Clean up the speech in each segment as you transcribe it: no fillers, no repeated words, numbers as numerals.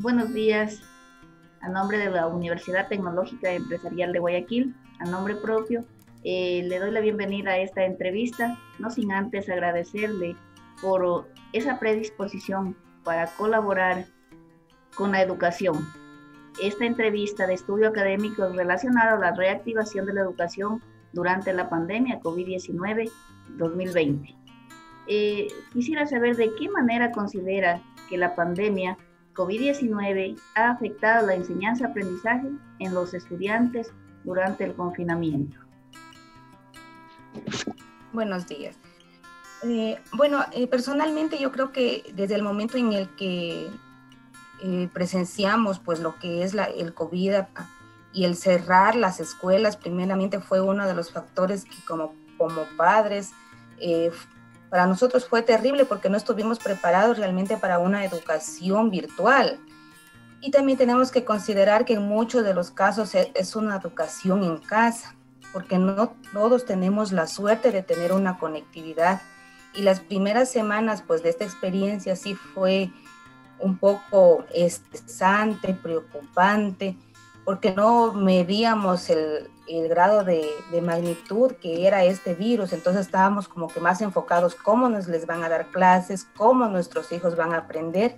Buenos días. A nombre de la Universidad Tecnológica Empresarial de Guayaquil, a nombre propio, le doy la bienvenida a esta entrevista, no sin antes agradecerle por esa predisposición para colaborar con la educación. Esta entrevista de estudio académico es relacionada a la reactivación de la educación durante la pandemia COVID-19 2020. Quisiera saber de qué manera considera que la pandemia COVID-19 ha afectado la enseñanza-aprendizaje en los estudiantes durante el confinamiento. Buenos días. Personalmente yo creo que desde el momento en el que presenciamos pues lo que es el COVID y el cerrar las escuelas, primeramente fue uno de los factores que como padres, para nosotros fue terrible porque no estuvimos preparados realmente para una educación virtual. Y también tenemos que considerar que en muchos de los casos es una educación en casa, porque no todos tenemos la suerte de tener una conectividad. Y las primeras semanas pues de esta experiencia sí fue un poco estresante, preocupante, porque no medíamos el grado de magnitud que era este virus. Entonces estábamos como que más enfocados cómo nos les van a dar clases, cómo nuestros hijos van a aprender.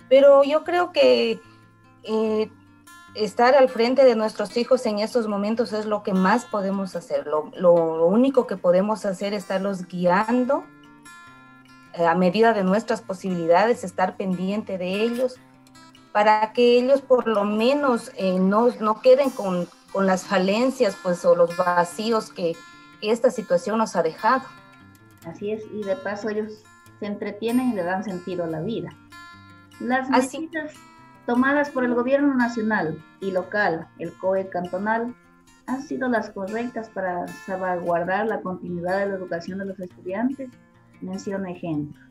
Pero yo creo que estar al frente de nuestros hijos en estos momentos es lo que más podemos hacer. Lo único que podemos hacer es estarlos guiando a medida de nuestras posibilidades, estar pendiente de ellos, para que ellos por lo menos no queden con las falencias pues, o los vacíos que esta situación nos ha dejado. Así es, y de paso ellos se entretienen y le dan sentido a la vida. Las medidas tomadas por el gobierno nacional y local, el COE cantonal, han sido las correctas para salvaguardar la continuidad de la educación de los estudiantes. Menciona ejemplos.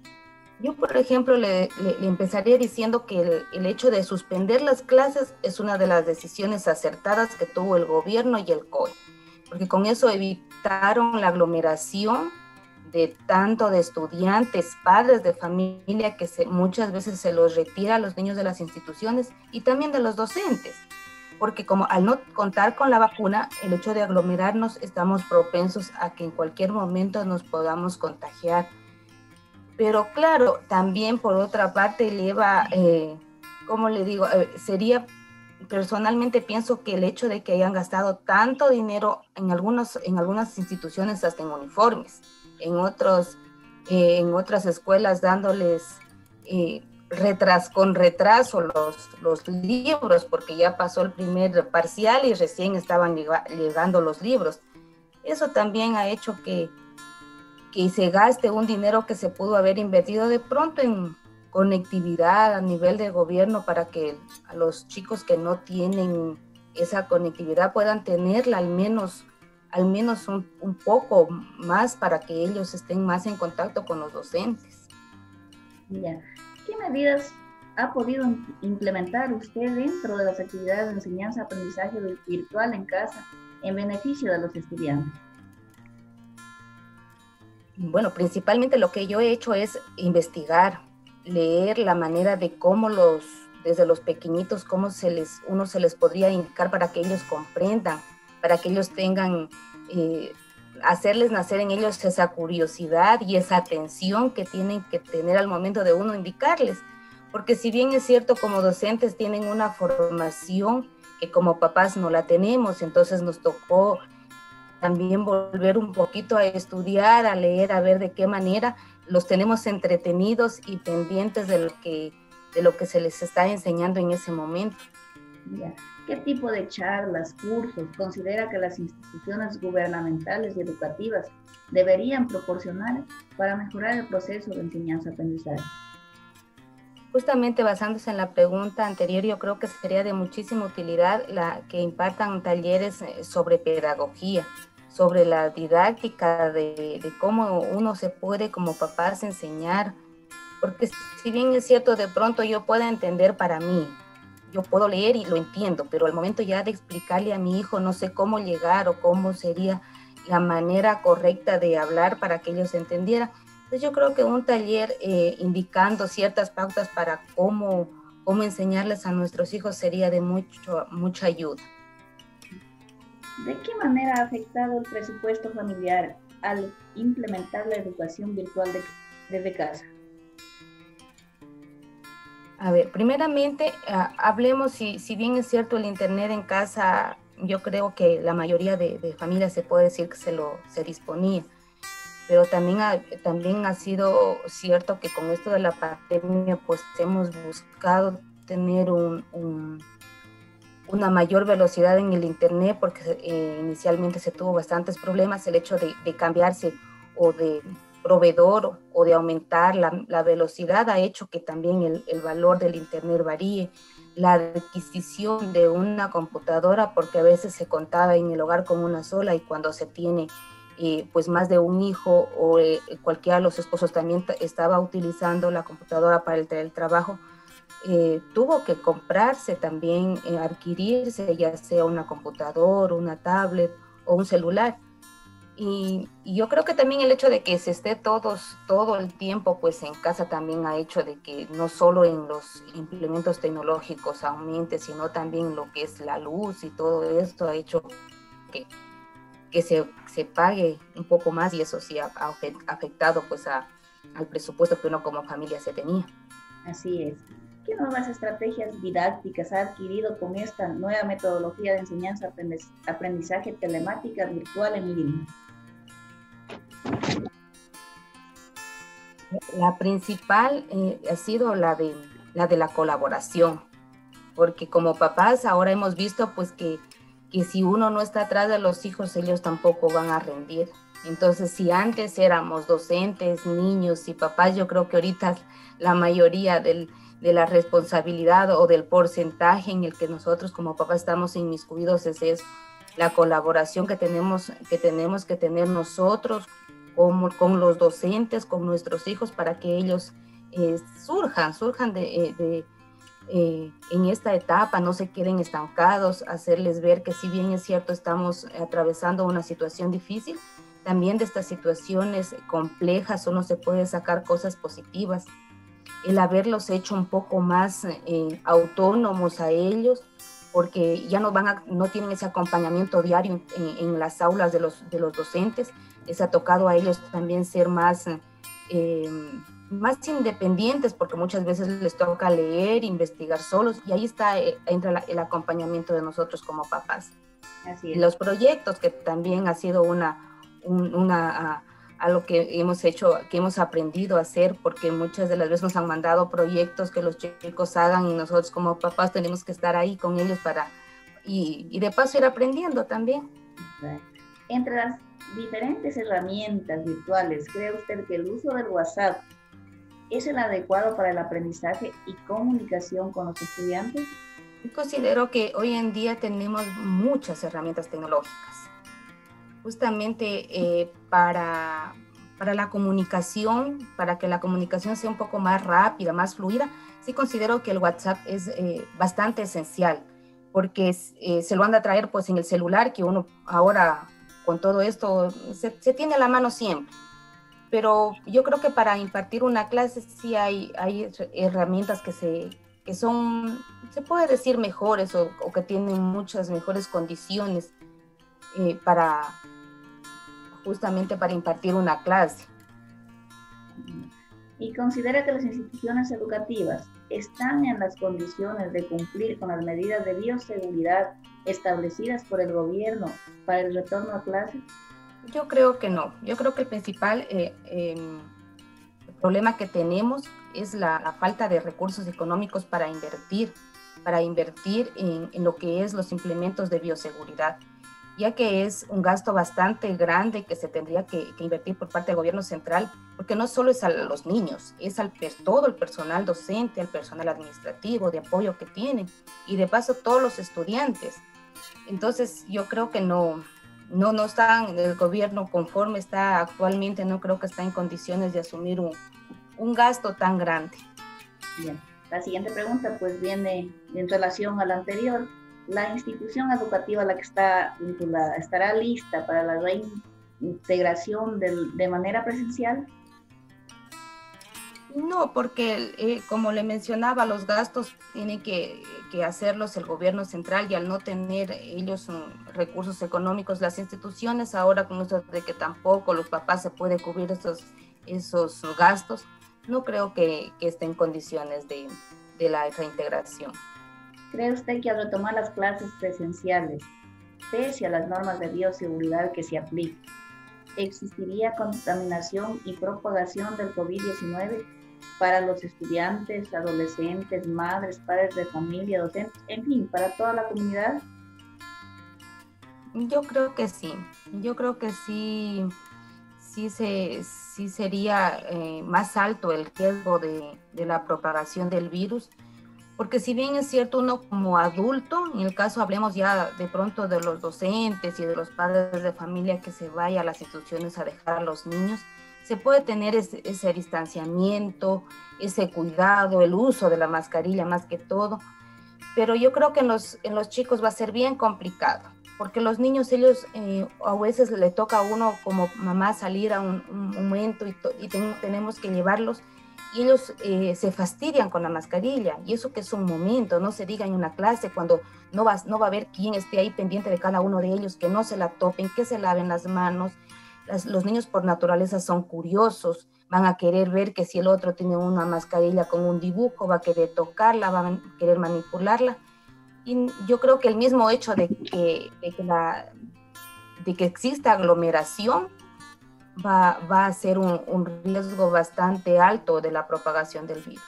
Yo, por ejemplo, le empezaría diciendo que el hecho de suspender las clases es una de las decisiones acertadas que tuvo el gobierno y el COE, porque con eso evitaron la aglomeración de tanto de estudiantes, padres de familia, que muchas veces se los retira a los niños de las instituciones y también de los docentes, porque como al no contar con la vacuna, el hecho de aglomerarnos estamos propensos a que en cualquier momento nos podamos contagiar. Pero claro, también por otra parte eleva, ¿cómo le digo? Personalmente pienso que el hecho de que hayan gastado tanto dinero en algunas instituciones hasta en uniformes, en otras escuelas dándoles con retraso los libros, porque ya pasó el primer parcial y recién estaban llegando los libros. Eso también ha hecho que se gaste un dinero que se pudo haber invertido de pronto en conectividad a nivel de gobierno para que a los chicos que no tienen esa conectividad puedan tenerla al menos un poco más para que ellos estén más en contacto con los docentes. Ya. ¿Qué medidas ha podido implementar usted dentro de las actividades de enseñanza-aprendizaje virtual en casa en beneficio de los estudiantes? Bueno, principalmente lo que yo he hecho es investigar, leer la manera de cómo desde los pequeñitos, uno se les podría indicar para que ellos comprendan, para que ellos tengan, hacerles nacer en ellos esa curiosidad y esa atención que tienen que tener al momento de uno indicarles. Porque si bien es cierto, como docentes tienen una formación que como papás no la tenemos, entonces nos tocó también volver un poquito a estudiar, a leer, a ver de qué manera los tenemos entretenidos y pendientes de lo que se les está enseñando en ese momento. Ya. ¿Qué tipo de charlas, cursos considera que las instituciones gubernamentales y educativas deberían proporcionar para mejorar el proceso de enseñanza-aprendizaje? Justamente basándose en la pregunta anterior, yo creo que sería de muchísima utilidad que impartan talleres sobre pedagogía, sobre la didáctica de cómo uno se puede como papás enseñar, porque si bien es cierto, de pronto yo puedo entender para mí, yo puedo leer y lo entiendo, pero al momento ya de explicarle a mi hijo no sé cómo llegar o cómo sería la manera correcta de hablar para que ellos entendieran. Entonces yo creo que un taller indicando ciertas pautas para cómo cómo enseñarles a nuestros hijos sería de mucha ayuda. ¿De qué manera ha afectado el presupuesto familiar al implementar la educación virtual desde casa? A ver, primeramente, hablemos, si bien es cierto el internet en casa, yo creo que la mayoría de familias se puede decir que se disponía, pero también ha sido cierto que con esto de la pandemia, pues hemos buscado tener una mayor velocidad en el internet, porque inicialmente se tuvo bastantes problemas. El hecho de cambiarse o de proveedor o de aumentar la velocidad ha hecho que también el valor del internet varíe. La adquisición de una computadora, porque a veces se contaba en el hogar con una sola, y cuando se tiene pues más de un hijo o cualquiera de los esposos también estaba utilizando la computadora para el trabajo, tuvo que comprarse también, adquirirse ya sea una computadora, una tablet o un celular. Y yo creo que también el hecho de que se esté todo el tiempo pues en casa también ha hecho de que no solo en los implementos tecnológicos aumente, sino también lo que es la luz y todo esto ha hecho que se pague un poco más, y eso sí ha afectado pues al presupuesto que uno como familia se tenía. Así es. ¿Qué nuevas estrategias didácticas ha adquirido con esta nueva metodología de enseñanza-aprendizaje telemática virtual en línea? La principal ha sido la de la colaboración, porque como papás ahora hemos visto pues que si uno no está atrás de los hijos, ellos tampoco van a rendir. Entonces, si antes éramos docentes, niños y papás, yo creo que ahorita la mayoría de la responsabilidad o del porcentaje en el que nosotros como papás estamos inmiscuidos es eso, la colaboración que tenemos que tener nosotros con los docentes, con nuestros hijos, para que ellos surjan en esta etapa, no se queden estancados, hacerles ver que si bien es cierto estamos atravesando una situación difícil, también de estas situaciones complejas uno se puede sacar cosas positivas. El haberlos hecho un poco más autónomos a ellos, porque ya no tienen ese acompañamiento diario en las aulas de los docentes. Les ha tocado a ellos también ser más independientes, porque muchas veces les toca leer, investigar solos, y ahí entra el acompañamiento de nosotros como papás. Así es. Los proyectos, que también ha sido algo que hemos hecho, que hemos aprendido a hacer, porque muchas de las veces nos han mandado proyectos que los chicos hagan y nosotros como papás tenemos que estar ahí con ellos y de paso ir aprendiendo también. Entre las diferentes herramientas virtuales, ¿cree usted que el uso del WhatsApp es el adecuado para el aprendizaje y comunicación con los estudiantes? Yo considero que hoy en día tenemos muchas herramientas tecnológicas, justamente para la comunicación, para que la comunicación sea un poco más rápida, más fluida. Sí considero que el WhatsApp es bastante esencial, porque se lo anda a traer pues en el celular, que uno ahora con todo esto se tiene a la mano siempre. Pero yo creo que para impartir una clase sí hay herramientas que son, se puede decir, mejores o que tienen muchas mejores condiciones justamente para impartir una clase. ¿Y considera que las instituciones educativas están en las condiciones de cumplir con las medidas de bioseguridad establecidas por el gobierno para el retorno a clases? Yo creo que no. Yo creo que el principal problema que tenemos es la falta de recursos económicos para invertir en lo que es los implementos de bioseguridad, ya que es un gasto bastante grande que se tendría que invertir por parte del gobierno central, porque no solo es a los niños, es todo el personal docente, al personal administrativo, de apoyo que tienen, y de paso todos los estudiantes. Entonces yo creo que no están, el gobierno conforme está actualmente, no creo que está en condiciones de asumir un gasto tan grande. Bien, la siguiente pregunta pues viene en relación a la anterior. ¿La institución educativa a la que está vinculada estará lista para la reintegración de manera presencial? No, porque como le mencionaba, los gastos tienen que hacerlos el gobierno central y al no tener ellos recursos económicos, las instituciones ahora con eso de que tampoco los papás se pueden cubrir esos gastos, no creo que esté en condiciones de la reintegración. ¿Cree usted que al retomar las clases presenciales, pese a las normas de bioseguridad que se aplican, existiría contaminación y propagación del COVID-19 para los estudiantes, adolescentes, madres, padres de familia, docentes, en fin, para toda la comunidad? Yo creo que sí, yo creo que sí, sí sería más alto el riesgo de la propagación del virus, porque si bien es cierto uno como adulto, en el caso hablemos ya de pronto de los docentes y de los padres de familia que se vaya a las instituciones a dejar a los niños, se puede tener ese distanciamiento, ese cuidado, el uso de la mascarilla más que todo, pero yo creo que en los chicos va a ser bien complicado, porque los niños, ellos a veces le toca a uno como mamá salir a un momento y tenemos que llevarlos y ellos se fastidian con la mascarilla, y eso que es un momento, no se diga en una clase cuando no va a haber quien esté ahí pendiente de cada uno de ellos, que no se la topen, que se laven las manos. Los niños por naturaleza son curiosos, van a querer ver que si el otro tiene una mascarilla con un dibujo, va a querer tocarla, va a querer manipularla. Y yo creo que el mismo hecho de que exista aglomeración va a ser un riesgo bastante alto de la propagación del virus.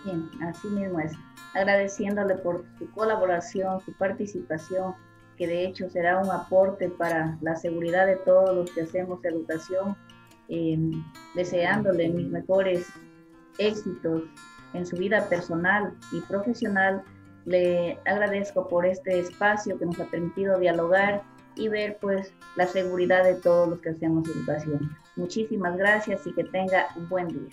Bien, así mismo es. Agradeciéndole por su colaboración, su participación, que de hecho será un aporte para la seguridad de todos los que hacemos educación, deseándole mis mejores éxitos en su vida personal y profesional. Le agradezco por este espacio que nos ha permitido dialogar y ver pues la seguridad de todos los que hacemos educación. Muchísimas gracias y que tenga un buen día.